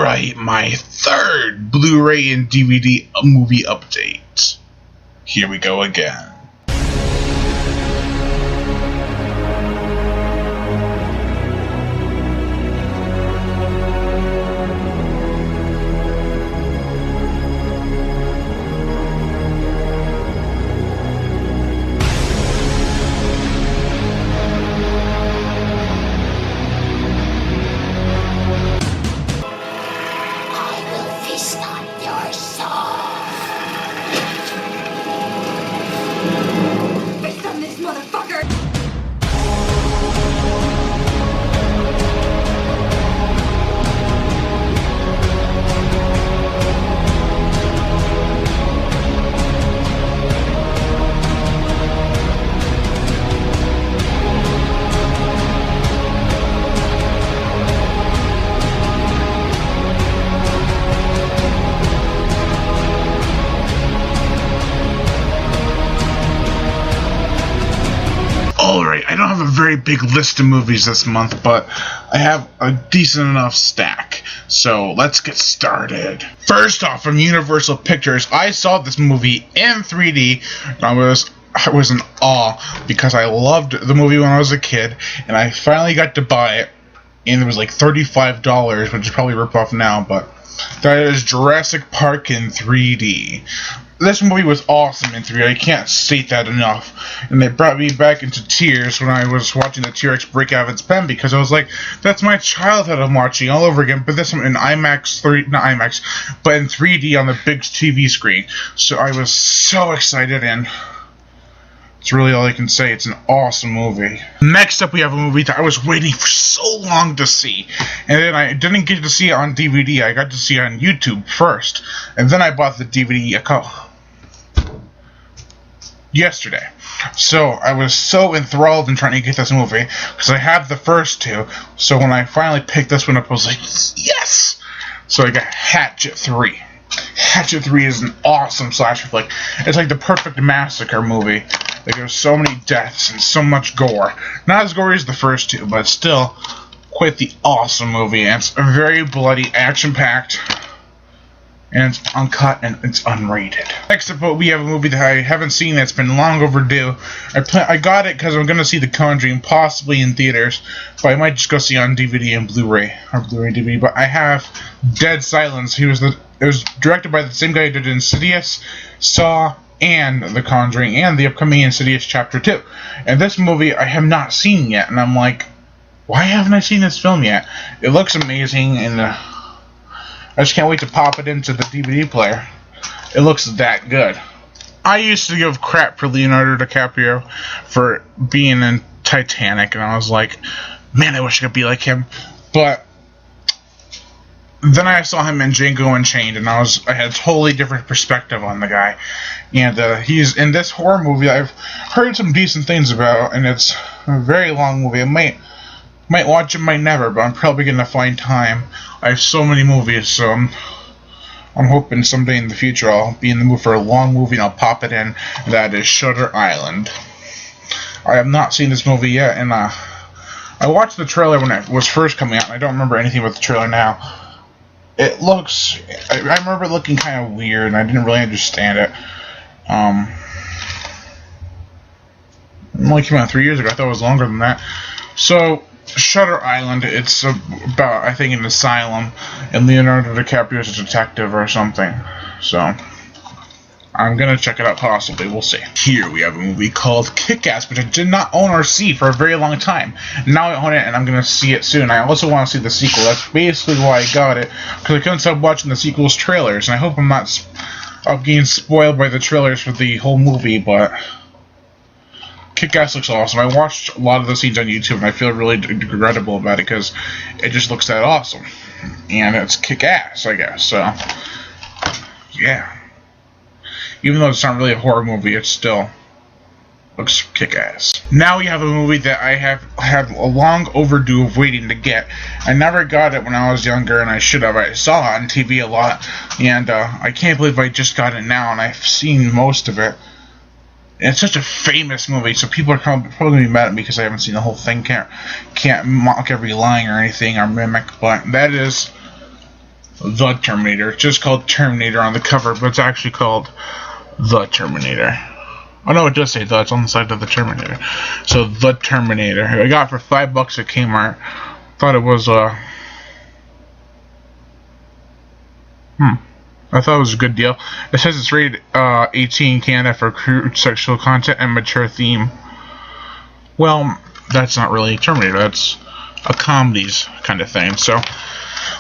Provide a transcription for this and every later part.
Alright, my third Blu-ray and DVD movie update. Here we go again. Alright, I don't have a very big list of movies this month, but I have a decent enough stack. So let's get started. First off, from Universal Pictures, I saw this movie in 3D. I was in awe because I loved the movie when I was a kid, and I finally got to buy it, and it was like $35, which is probably a rip-off now, but that is Jurassic Park in 3D. This movie was awesome in 3D. I can't state that enough. And it brought me back into tears when I was watching the T-Rex break out of its pen, because I was like, that's my childhood I'm watching all over again, but this one in IMAX, not IMAX, but in 3D on the big TV screen. So I was so excited, and it's really all I can say. It's an awesome movie. Next up, we have a movie that I was waiting for so long to see. And then I didn't get to see it on DVD. I got to see it on YouTube first. And then I bought the DVD yesterday. So I was so enthralled in trying to get this movie, because I have the first two. So when I finally picked this one up, I was like, yes! So I got Hatchet III. Hatchet III is an awesome slasher flick. It's like the perfect massacre movie. Like, there's so many deaths and so much gore. Not as gory as the first two, but still quite the awesome movie. And it's very bloody, action-packed, and it's uncut, and it's unrated. Next up, we have a movie that I haven't seen that's been long overdue. I got it because I'm going to see The Conjuring, possibly in theaters, but I might just go see it on DVD and Blu-ray, or Blu-ray DVD. But I have Dead Silence. It was directed by the same guy who did Insidious, Saw, and The Conjuring, and the upcoming Insidious Chapter 2. And this movie I have not seen yet, and I'm like, why haven't I seen this film yet? It looks amazing, and I just can't wait to pop it into the DVD player. It looks that good. I used to give crap for Leonardo DiCaprio for being in Titanic, and I was like, man, I wish I could be like him. But then I saw him in Django Unchained, and I had a totally different perspective on the guy. And he's in this horror movie I've heard some decent things about, and it's a very long movie. I might watch it, might never, but I'm probably gonna find time. I have so many movies, so I'm hoping someday in the future I'll be in the mood for a long movie and I'll pop it in. That is Shutter Island. I have not seen this movie yet, and I watched the trailer when it was first coming out, and I don't remember anything about the trailer now. It looks, I remember it looking kind of weird, and I didn't really understand it. It only came out 3 years ago. I thought it was longer than that. So, Shutter Island, it's about, I think, an asylum, and Leonardo DiCaprio is a detective or something. So, I'm gonna check it out, possibly. We'll see. Here we have a movie called Kick-Ass, which I did not own or see for a very long time. Now I own it, and I'm gonna see it soon. I also want to see the sequel. That's basically why I got it, because I couldn't stop watching the sequel's trailers, and I hope I'm not getting spoiled by the trailers for the whole movie, but Kick-Ass looks awesome. I watched a lot of the scenes on YouTube, and I feel really regrettable about it, because it just looks that awesome. And it's Kick-Ass, I guess, so yeah. Even though it's not really a horror movie, it still looks kick-ass. Now we have a movie that I have had a long overdue of waiting to get. I never got it when I was younger, and I should have. I saw it on TV a lot, and I can't believe I just got it now, and I've seen most of it. And it's such a famous movie, so people are probably going to be mad at me because I haven't seen the whole thing. Can't mock every line or anything or mimic, but that is The Terminator. It's just called Terminator on the cover, but it's actually called The Terminator. Oh no, it does say the. It's on the side of the Terminator. So The Terminator. I got it for $5 at Kmart. Thought it was I thought it was a good deal. It says it's rated 18 in Canada for crude sexual content and mature theme. Well, that's not really Terminator. That's a comedies kind of thing. So,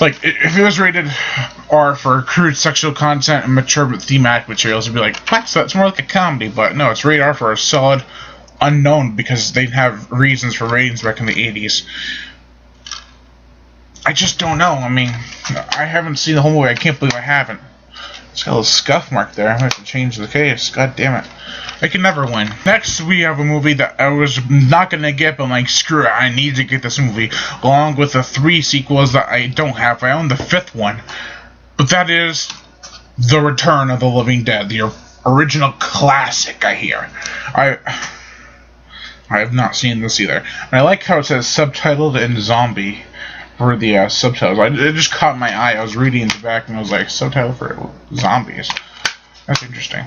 like, if it was rated R for crude sexual content and mature thematic materials, it'd be like, what? So that's more like a comedy. But no, it's rated R for a solid unknown because they have reasons for ratings back in the 80s. I just don't know. I mean, I haven't seen the whole movie. I can't believe I haven't. It's got a little scuff mark there. I have to change the case. God damn it. I can never win. Next, we have a movie that I was not going to get, but I'm like, screw it. I need to get this movie, along with the 3 sequels that I don't have. I own the 5th one. But that is The Return of the Living Dead, the original classic, I hear. I have not seen this either. And I like how it says subtitled in zombie for the subtitles. It just caught my eye. I was reading in the back and I was like, subtitle for zombies. That's interesting.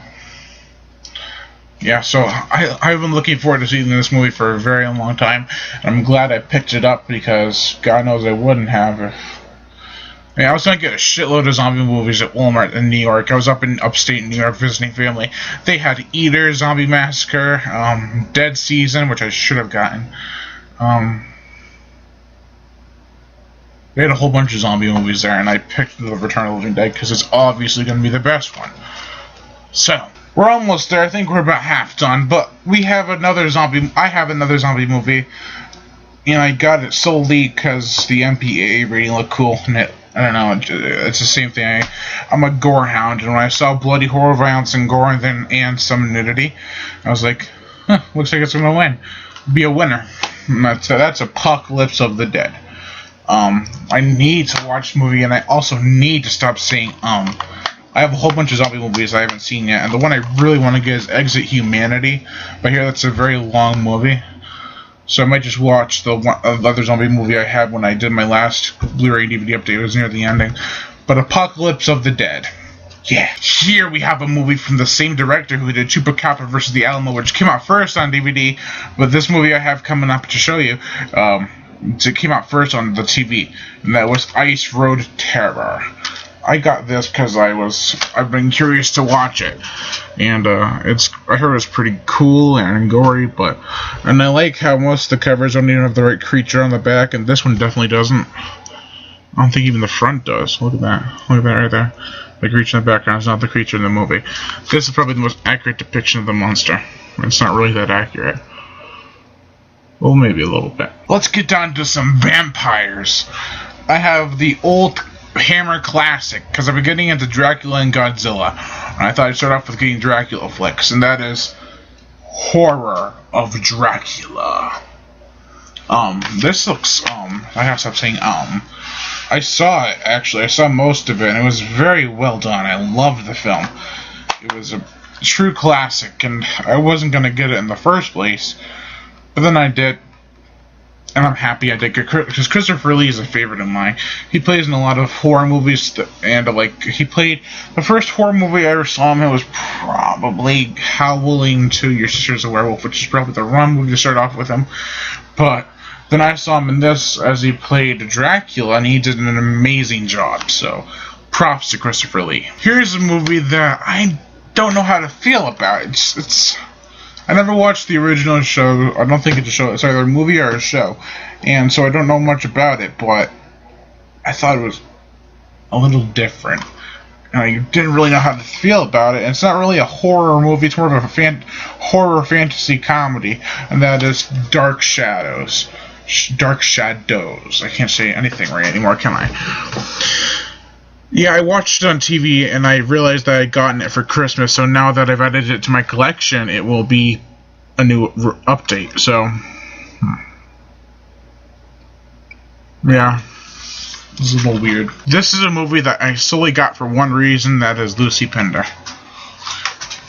Yeah, so I've been looking forward to seeing this movie for a very long time. And I'm glad I picked it up because God knows I wouldn't have if... I was going to get a shitload of zombie movies at Walmart in New York. I was up in upstate New York visiting family. They had Eater, Zombie Massacre, Dead Season, which I should have gotten. They had a whole bunch of zombie movies there, and I picked The Return of the Living Dead because it's obviously going to be the best one. So, we're almost there. I think we're about half done, but we have another zombie... I have another zombie movie, and I got it solely because the MPAA rating looked cool, and I don't know, it's the same thing. I'm a gore hound, and when I saw bloody horror, violence, and gore, and some nudity, I was like, looks like it's going to win. Be a winner. And that's Apocalypse of the Dead. I need to watch the movie, and I also need to stop saying I have a whole bunch of zombie movies I haven't seen yet, and the one I really want to get is Exit Humanity, but here that's a very long movie, so I might just watch the other zombie movie I had when I did my last Blu-ray DVD update. It was near the ending. But Apocalypse of the Dead. Yeah. Here we have a movie from the same director who did Chupacabra vs. the Alamo, which came out first on DVD, but this movie I have coming up to show you, it came out first on the TV, and that was Ice Road Terror. I got this because I've been curious to watch it, and I heard it's pretty cool and gory, and I like how most of the covers don't even have the right creature on the back, and this one definitely doesn't. I don't think even the front does. Look at that right there. The creature in the background is not the creature in the movie. This is probably the most accurate depiction of the monster. It's not really that accurate. Well, maybe a little bit. Let's get down to some vampires. I have the old Hammer classic, because I've been getting into Dracula and Godzilla. And I thought I'd start off with getting Dracula flicks, and that is Horror of Dracula. This looks, I have to stop saying, I saw it, actually. I saw most of it, and it was very well done. I loved the film. It was a true classic, and I wasn't going to get it in the first place. But then I did, and I'm happy I did, because Christopher Lee is a favorite of mine. He plays in a lot of horror movies, and he played, the first horror movie I ever saw him in was probably Howling to Your Sister's a Werewolf, which is probably the wrong movie to start off with him. But then I saw him in this as he played Dracula, and he did an amazing job, so props to Christopher Lee. Here's a movie that I don't know how to feel about. I never watched the original show. I don't think it's a show. It's either a movie or a show. And so I don't know much about it, but I thought it was a little different. And I didn't really know how to feel about it. And it's not really a horror movie. It's more of a horror fantasy comedy. And that is Dark Shadows. Dark Shadows. I can't say anything right anymore, can I? Yeah, I watched it on TV, and I realized that I'd gotten it for Christmas, so now that I've added it to my collection, it will be a new update, so... Yeah. This is a little weird. This is a movie that I solely got for one reason, that is Lucy Pinder.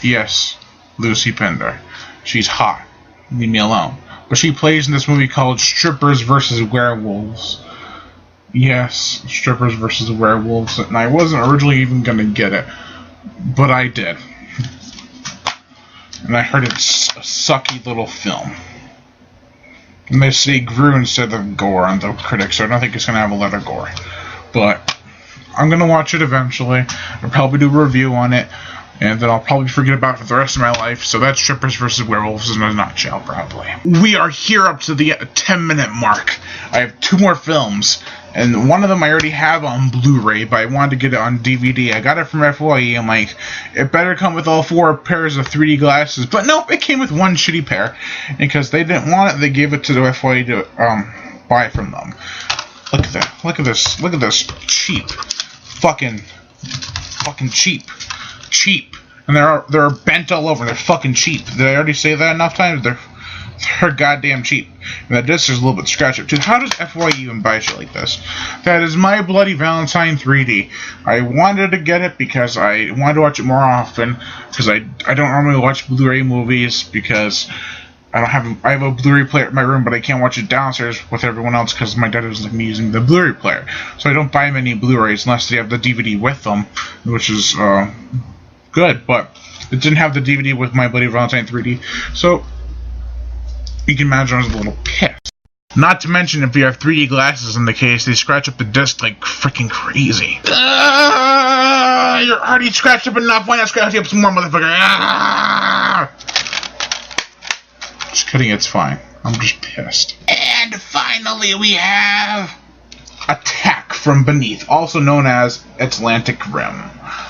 Yes, Lucy Pinder. She's hot. Leave me alone. But she plays in this movie called Strippers vs. Werewolves. Yes, strippers versus werewolves, and I wasn't originally even gonna get it, but I did. And I heard it's a sucky little film. And they say grew instead of gore on the critics, so I don't think it's gonna have a lot of gore. But I'm gonna watch it eventually. I'll probably do a review on it, and then I'll probably forget about it for the rest of my life. So that's strippers versus werewolves in a nutshell, probably. We are here up to the 10-minute mark. I have 2 more films, and one of them I already have on Blu-ray, but I wanted to get it on DVD. I got it from FYE. I'm like, it better come with all 4 pairs of 3D glasses. But no, it came with 1 shitty pair, because they didn't want it. They gave it to the FYE to buy from them. Look at that. Look at this. Look at this. Cheap. Fucking cheap. And they're bent all over. They're fucking cheap. Did I already say that enough times? They're goddamn cheap. And that disc is a little bit scratched up too. How does FYE even buy shit like this? That is my Bloody Valentine 3D. I wanted to get it because I wanted to watch it more often. Because I don't normally watch Blu-ray movies because I have a Blu-ray player in my room, but I can't watch it downstairs with everyone else because my dad doesn't like me using the Blu-ray player. So I don't buy many Blu-rays unless they have the DVD with them, which is good. But it didn't have the DVD with my Bloody Valentine 3D, so you can imagine I was a little pissed. Not to mention, if you have 3D glasses in the case, they scratch up the disc like freaking crazy. You're already scratched up enough. Why not scratch you up some more, motherfucker? Just kidding, it's fine. I'm just pissed. And finally we have Attack from Beneath, also known as Atlantic Rim.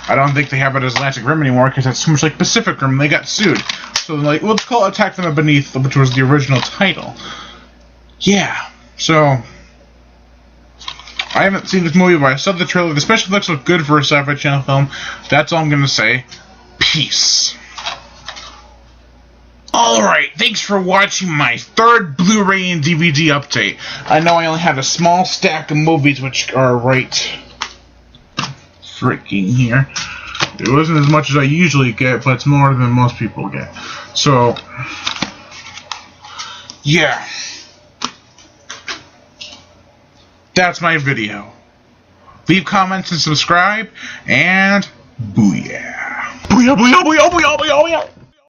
I don't think they have it as Atlantic Rim anymore because it's too much like Pacific Rim. They got sued. So they're like, well, let's call it Attack from Beneath, which was the original title. Yeah. So I haven't seen this movie, but I saw the trailer. The special effects look good for a Sci-Fi Channel film. That's all I'm going to say. Peace. Alright, thanks for watching my 3rd Blu-ray and DVD update. I know I only have a small stack of movies which are right freaking here. It wasn't as much as I usually get, but it's more than most people get. So, yeah. That's my video. Leave comments and subscribe, and booyah. Booyah, booyah, booyah, booyah, booyah, booyah.